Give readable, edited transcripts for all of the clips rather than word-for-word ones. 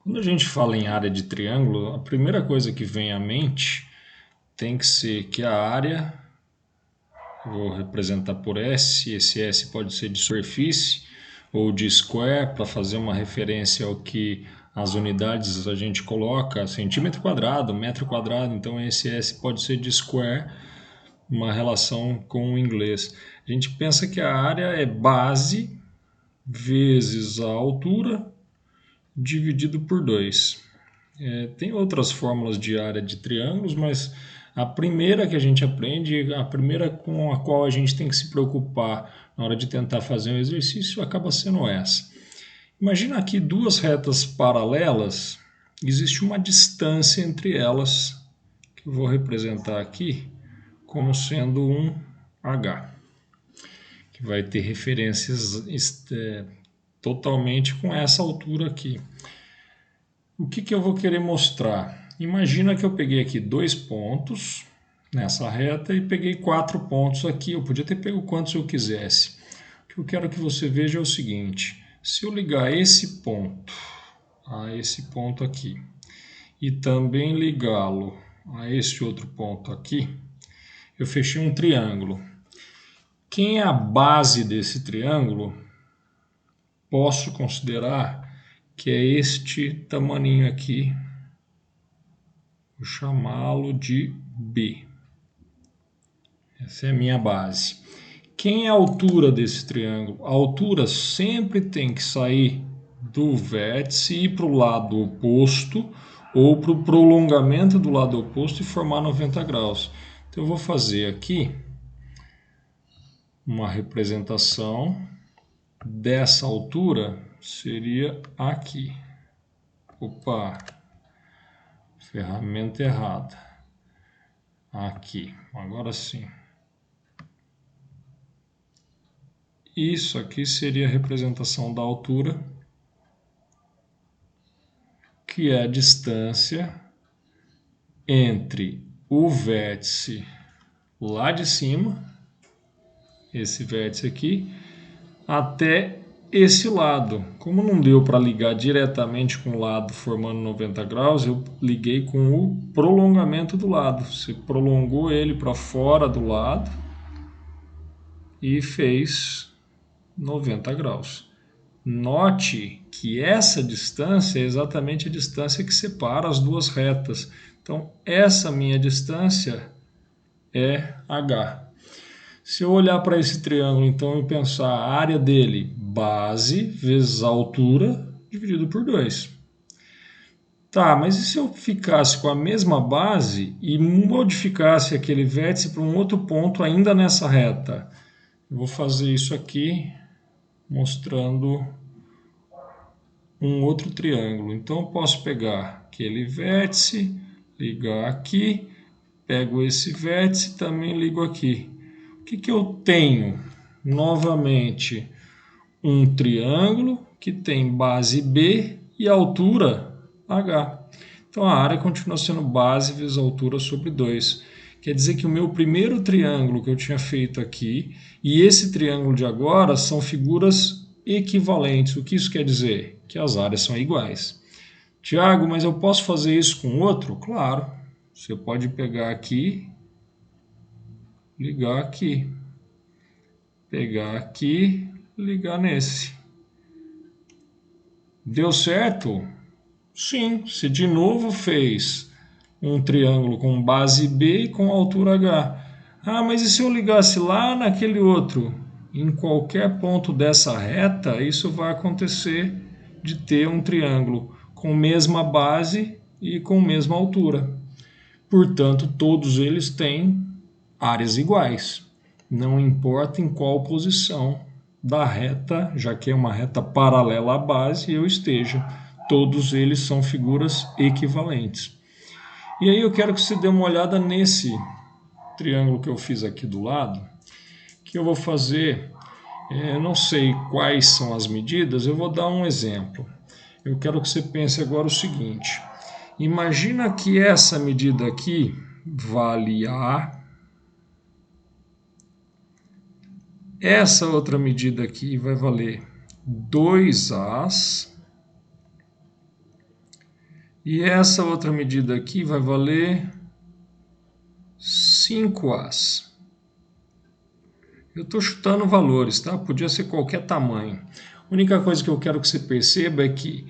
Quando a gente fala em área de triângulo, a primeira coisa que vem à mente tem que ser que a área, eu vou representar por S, esse S pode ser de superfície ou de square, para fazer uma referência ao que as unidades a gente coloca, centímetro quadrado, metro quadrado, então esse S pode ser de square, uma relação com o inglês. A gente pensa que a área é base vezes a altura dividido por 2. Tem outras fórmulas de área de triângulos, mas a primeira que a gente aprende, a primeira com a qual a gente tem que se preocupar na hora de tentar fazer um exercício, acaba sendo essa. Imagina aqui duas retas paralelas, existe uma distância entre elas, que eu vou representar aqui como sendo um H, que vai ter referências totalmente com essa altura aqui. O que eu vou querer mostrar? Imagina que eu peguei aqui 2 pontos nessa reta e peguei 4 pontos aqui. Eu podia ter pego quantos eu quisesse. O que eu quero que você veja é o seguinte: se eu ligar esse ponto a esse ponto aqui e também ligá-lo a esse outro ponto aqui, eu fechei um triângulo. Quem é a base desse triângulo? Posso considerar que é este tamaninho aqui. Vou chamá-lo de B. Essa é a minha base. Quem é a altura desse triângulo? A altura sempre tem que sair do vértice e ir para o lado oposto ou para o prolongamento do lado oposto e formar 90 graus. Então eu vou fazer aqui uma representação dessa altura, seria aqui. Opa, ferramenta errada. Aqui, agora sim. Isso aqui seria a representação da altura, que é a distância entre o vértice lá de cima, esse vértice aqui, até esse lado. Como não deu para ligar diretamente com o lado formando 90 graus, eu liguei com o prolongamento do lado. Você prolongou ele para fora do lado e fez 90 graus. Note que essa distância é exatamente a distância que separa as duas retas. Então, essa minha distância é H. Se eu olhar para esse triângulo, então, e pensar a área dele, base vezes a altura, dividido por 2. Tá, mas e se eu ficasse com a mesma base e modificasse aquele vértice para um outro ponto ainda nessa reta? Eu vou fazer isso aqui mostrando um outro triângulo. Então eu posso pegar aquele vértice, ligar aqui, pego esse vértice e também ligo aqui. O que eu tenho? Novamente, um triângulo que tem base B e altura H. Então a área continua sendo base vezes altura sobre 2. Quer dizer que o meu primeiro triângulo que eu tinha feito aqui e esse triângulo de agora são figuras equivalentes. O que isso quer dizer? Que as áreas são iguais. Tiago, mas eu posso fazer isso com outro? Claro. Você pode pegar aqui, ligar aqui. Pegar aqui, ligar nesse. Deu certo? Sim. Você de novo fez um triângulo com base B e com altura H. Ah, mas e se eu ligasse lá naquele outro? Em qualquer ponto dessa reta, isso vai acontecer de ter um triângulo com mesma base e com mesma altura. Portanto, todos eles têm áreas iguais. Não importa em qual posição da reta, já que é uma reta paralela à base, eu esteja. Todos eles são figuras equivalentes. E aí eu quero que você dê uma olhada nesse triângulo que eu fiz aqui do lado, que eu vou fazer, eu não sei quais são as medidas, eu vou dar um exemplo. Eu quero que você pense agora o seguinte: imagina que essa medida aqui vale A, essa outra medida aqui vai valer 2As E essa outra medida aqui vai valer 5As. Eu estou chutando valores, tá? Podia ser qualquer tamanho. A única coisa que eu quero que você perceba é que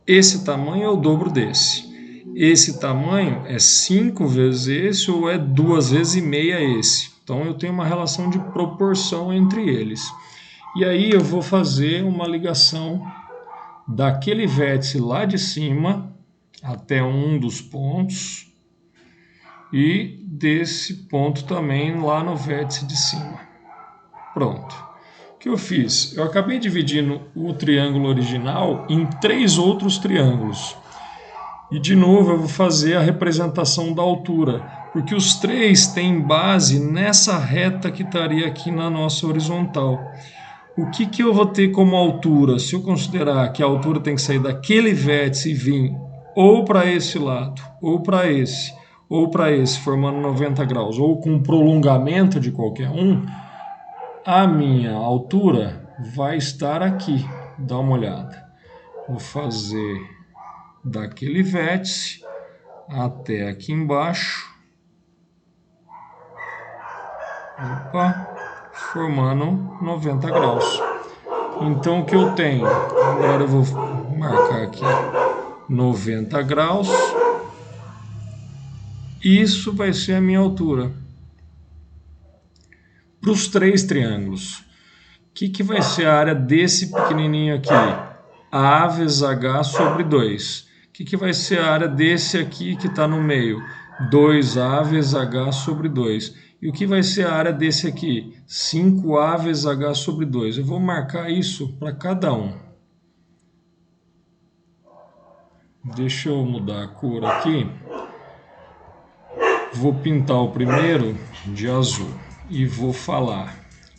esse tamanho é o dobro desse. Esse tamanho é 5 vezes esse ou é 2 vezes e meia esse. Então eu tenho uma relação de proporção entre eles. E aí eu vou fazer uma ligação daquele vértice lá de cima até um dos pontos e desse ponto também lá no vértice de cima. Pronto. O que eu fiz? Eu acabei dividindo o triângulo original em 3 outros triângulos. E de novo eu vou fazer a representação da altura, porque os 3 têm base nessa reta que estaria aqui na nossa horizontal. O que eu vou ter como altura? Se eu considerar que a altura tem que sair daquele vértice e vir ou para esse lado, ou para esse, formando 90 graus, ou com prolongamento de qualquer um, a minha altura vai estar aqui. Dá uma olhada. Vou fazer daquele vértice até aqui embaixo. Opa! Formando 90 graus. Então o que eu tenho? Agora eu vou marcar aqui 90 graus. Isso vai ser a minha altura. Para os 3 triângulos. O que vai ser a área desse pequenininho aqui? A vezes H sobre 2. O que vai ser a área desse aqui que está no meio? 2A vezes H sobre 2. E o que vai ser a área desse aqui? 5A vezes H sobre 2. Eu vou marcar isso para cada um. Deixa eu mudar a cor aqui. Vou pintar o primeiro de azul. E vou falar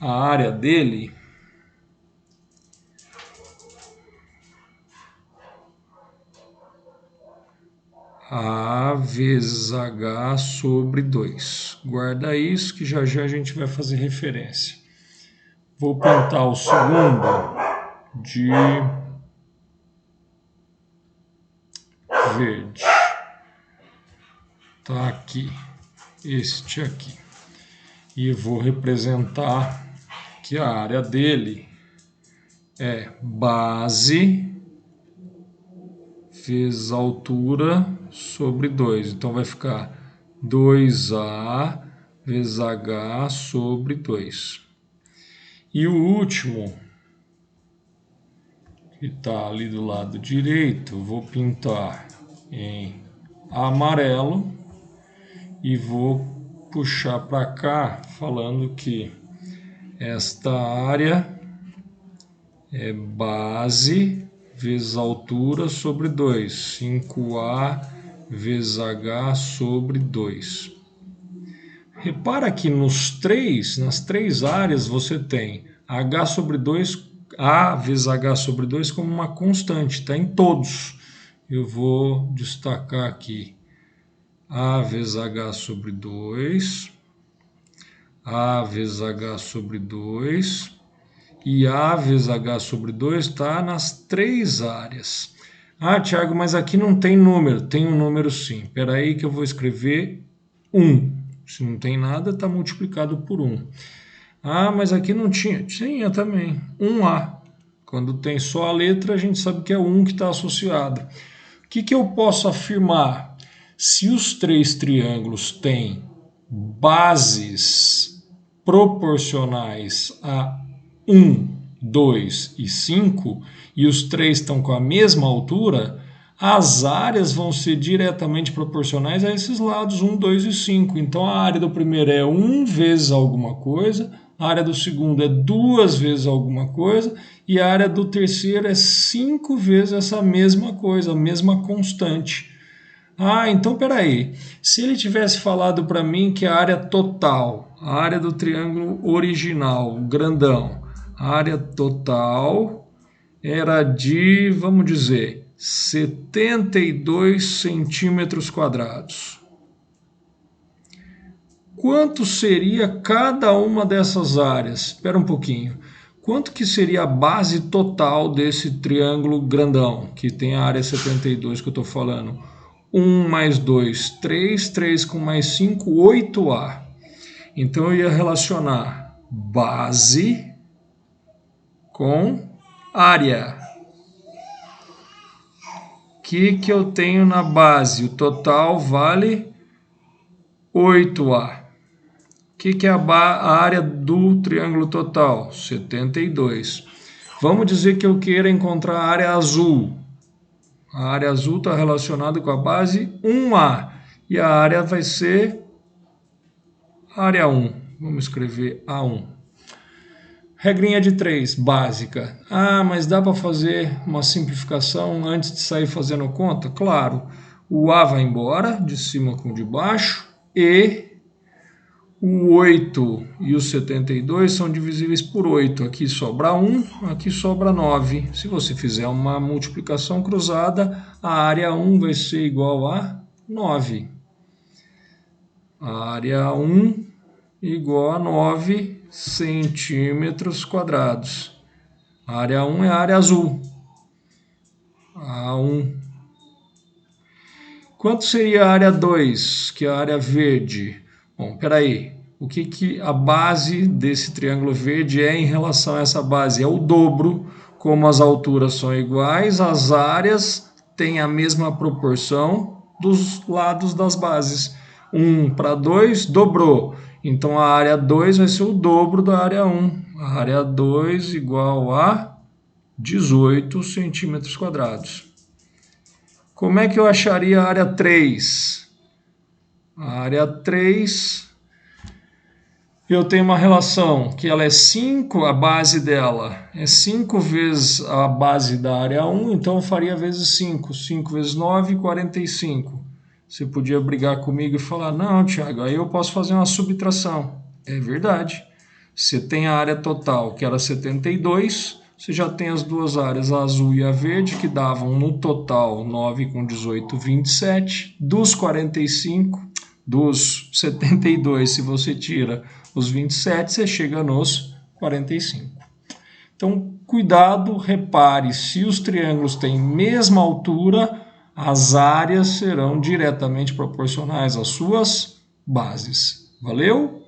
a área dele. A vezes H sobre 2. Guarda isso que já já a gente vai fazer referência. Vou pintar o segundo de verde. Tá aqui, este aqui. E vou representar que a área dele é base vezes altura sobre 2. Então vai ficar 2A vezes H sobre 2. E o último, que está ali do lado direito, vou pintar em amarelo e vou puxar para cá falando que esta área é base vezes altura sobre 2, 5A vezes H sobre 2. Repara que nas três áreas você tem H sobre 2, A vezes H sobre 2 como uma constante, está em todos. Eu vou destacar aqui A vezes H sobre 2, A vezes H sobre 2, e A vezes H sobre 2 está nas 3 áreas. Ah, Thiago, mas aqui não tem número. Tem um número sim. Espera aí que eu vou escrever 1. Se não tem nada, está multiplicado por 1. Ah, mas aqui não tinha. Tinha também. 1A. Quando tem só a letra, a gente sabe que é 1 que está associado. O que eu posso afirmar? Se os 3 triângulos têm bases proporcionais a 1, 2 e 5, e os 3 estão com a mesma altura, as áreas vão ser diretamente proporcionais a esses lados 1, 2 e 5. Então a área do primeiro é 1 vezes alguma coisa, a área do segundo é 2 vezes alguma coisa, e a área do terceiro é 5 vezes essa mesma coisa, a mesma constante. Ah, então peraí. Se ele tivesse falado para mim que a área total, a área do triângulo original, o grandão, a área total era de, vamos dizer, 72 centímetros quadrados. Quanto seria cada uma dessas áreas? Espera um pouquinho. Quanto que seria a base total desse triângulo grandão, que tem a área 72 que eu estou falando? 1 mais 2, 3. 3 com mais 5, 8A. Então, eu ia relacionar base com área. O que eu tenho na base? O total vale 8A. O que é a área do triângulo total? 72. Vamos dizer que eu queira encontrar a área azul. A área azul está relacionada com a base 1A. E a área vai ser área 1. Vamos escrever A1. Regrinha de 3, básica. Ah, mas dá para fazer uma simplificação antes de sair fazendo conta? Claro. O A vai embora, de cima com o de baixo, e o 8 e o 72 são divisíveis por 8. Aqui sobra 1, aqui sobra 9. Se você fizer uma multiplicação cruzada, a área 1 vai ser igual a 9. A área 1 igual a 9 centímetros quadrados. A área 1 é a área azul. A1. Quanto seria a área 2, que é a área verde? Bom, peraí. O que a base desse triângulo verde é em relação a essa base? É o dobro. Como as alturas são iguais, as áreas têm a mesma proporção dos lados das bases. 1 para 2, dobrou. Então, a área 2 vai ser o dobro da área 1. A área 2 igual a 18 centímetros quadrados. Como é que eu acharia a área 3? A área 3, eu tenho uma relação que ela é 5, a base dela é 5 vezes a base da área 1, então eu faria vezes 5. 5 vezes 9, 45. Você podia brigar comigo e falar, não, Thiago, aí eu posso fazer uma subtração. É verdade. Você tem a área total, que era 72, você já tem as duas áreas, a azul e a verde, que davam no total 9 com 18, 27. Dos 45, dos 72, se você tira os 27, você chega nos 45. Então, cuidado, repare, se os triângulos têm mesma altura, as áreas serão diretamente proporcionais às suas bases. Valeu?